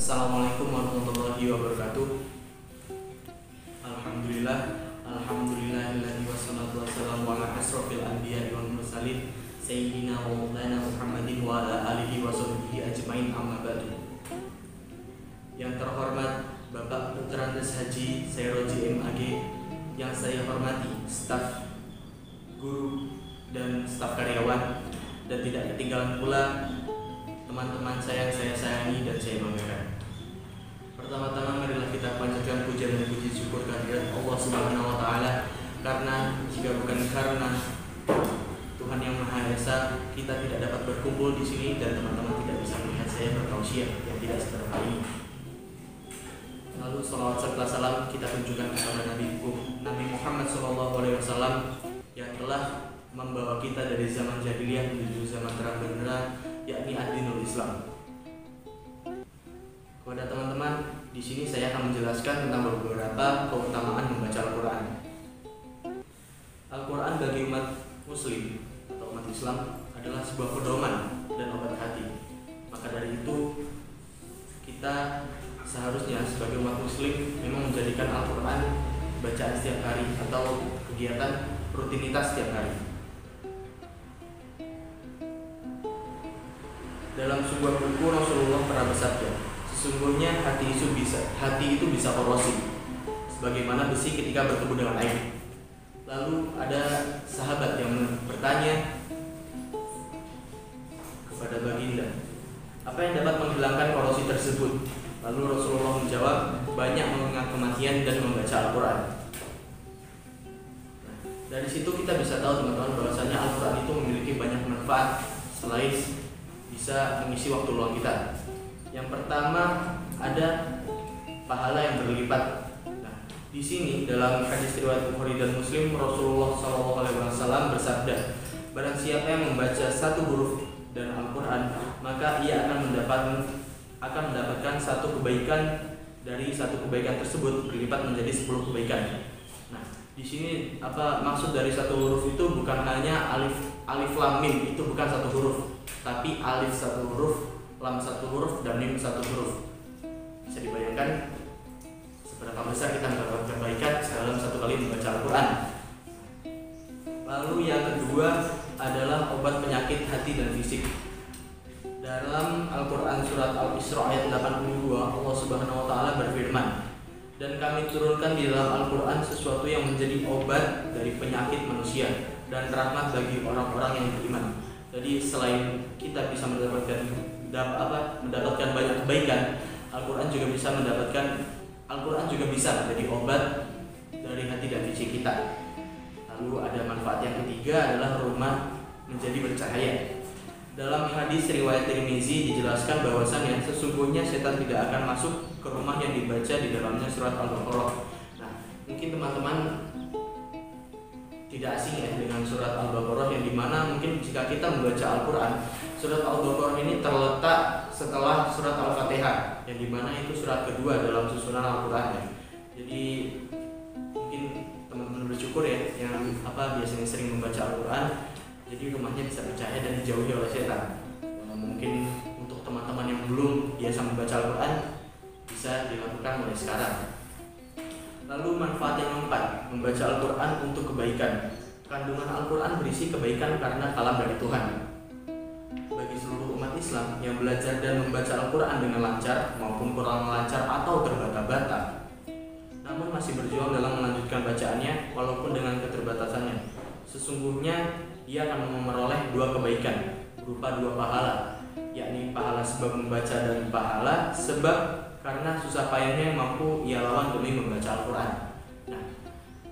Assalamualaikum warahmatullahi wabarakatuh. Alhamdulillahilladzi wassalatu wassalamu ala asrofil anbiya'i wal mursalin sayyidina wa maulana Muhammadin wa ala alihi wa sahbihi ajmain, amma ba'du. Yang terhormat Bapak Putrandes Haji Sairoji MAG, yang saya hormati staf guru dan staf karyawan, dan tidak ketinggalan pula teman-teman saya yang saya sayangi dan saya banggakan. Pertama-tama marilah kita panjatkan puja dan puji syukur kehadirat Allah Subhanahu wa taala, karena jika bukan karena Tuhan yang Maha Esa, kita tidak dapat berkumpul di sini dan teman-teman tidak bisa melihat saya bertausiah yang tidak seterusnya ini. Lalu salawat serta salam kita tunjukkan kepada Nabi Muhammad SAW yang telah membawa kita dari zaman jahiliyah menuju zaman terang benderang, yakni ad-dinul Islam. Kepada teman-teman, di sini saya akan menjelaskan tentang beberapa keutamaan membaca Al-Quran. Al-Quran bagi umat Muslim atau umat Islam adalah sebuah pedoman dan obat hati. Maka dari itu, kita seharusnya sebagai umat Muslim memang menjadikan Al-Quran bacaan setiap hari atau kegiatan rutinitas setiap hari. Dalam sebuah buku Rasulullah pernah bersabda, sesungguhnya hati itu bisa korosi, sebagaimana besi ketika bertemu dengan air. Lalu ada sahabat yang bertanya kepada baginda, apa yang dapat menghilangkan korosi tersebut? Lalu Rasulullah menjawab, banyak mengingat kematian dan membaca Al-Quran. Dari situ kita bisa tahu teman-teman bahwasanya Al-Quran itu memiliki banyak manfaat selain bisa mengisi waktu luang kita. Yang pertama ada pahala yang berlipat. Nah, di sini dalam hadis riwayat Bukhari dan Muslim, Rasulullah SAW bersabda, barang siapa yang membaca satu huruf dan Al-Quran, maka ia akan mendapatkan satu kebaikan, dari satu kebaikan tersebut berlipat menjadi 10 kebaikan. Nah, di sini apa maksud dari satu huruf itu? Bukan hanya alif lam mim, itu bukan satu huruf, tapi alif satu huruf, lam satu huruf, dan mim satu huruf. Bisa dibayangkan seberapa besar kita mendapatkan kebaikan dalam satu kali membaca Al-Quran. Lalu yang kedua adalah obat penyakit hati dan fisik. Dalam Al-Quran surat Al-Isra ayat 82, Allah Subhanahu wa taala berfirman, dan kami turunkan di dalam Al-Quran sesuatu yang menjadi obat dari penyakit manusia dan rahmat bagi orang-orang yang beriman. Jadi selain kita bisa mendapatkan banyak kebaikan, Al-Quran juga bisa menjadi obat dari hati dan fisik kita. Lalu ada manfaat yang ketiga adalah rumah menjadi bercahaya. Dalam hadis riwayat Tirmizi dijelaskan bahwasannya sesungguhnya setan tidak akan masuk ke rumah yang dibaca di dalamnya surat Al-Baqarah. Nah, mungkin teman-teman tidak asing ya dengan surat Al-Baqarah, yang dimana mungkin jika kita membaca Al-Quran, surat Al-Baqarah ini terletak setelah surat Al-Fatihah, yang dimana itu surat kedua dalam susunan Al-Quran. Jadi mungkin teman-teman bersyukur ya yang biasanya sering membaca Al-Quran, jadi rumahnya bisa bercahaya dan dijauhi oleh setan. Mungkin untuk teman-teman yang belum biasa membaca Al-Quran, bisa dilakukan mulai sekarang. Lalu manfaat yang keempat, membaca Al-Quran untuk kebaikan. Kandungan Al-Quran berisi kebaikan karena kalam dari Tuhan. Bagi seluruh umat Islam yang belajar dan membaca Al-Quran dengan lancar maupun kurang lancar atau terbata-bata, namun masih berjuang dalam melanjutkan bacaannya walaupun dengan keterbatasannya, sesungguhnya ia akan memperoleh dua kebaikan berupa dua pahala, yakni pahala sebab membaca dan pahala sebab karena susah payahnya yang mampu ia lawan demi membaca Al-Quran. Nah,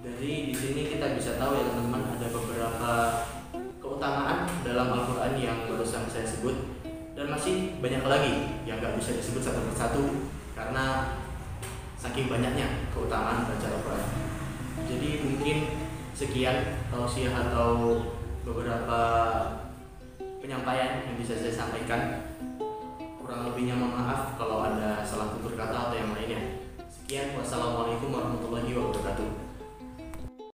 dari di sini kita bisa tahu ya teman-teman, ada beberapa keutamaan dalam Al-Quran yang barusan saya sebut, dan masih banyak lagi yang gak bisa disebut satu persatu karena saking banyaknya keutamaan baca Al-Quran. Jadi mungkin sekian tausiah atau beberapa penyampaian yang bisa saya sampaikan. Kurang lebihnya mohon maaf kalau ada salah tutur kata atau yang lainnya. Sekian, wassalamualaikum warahmatullahi wabarakatuh.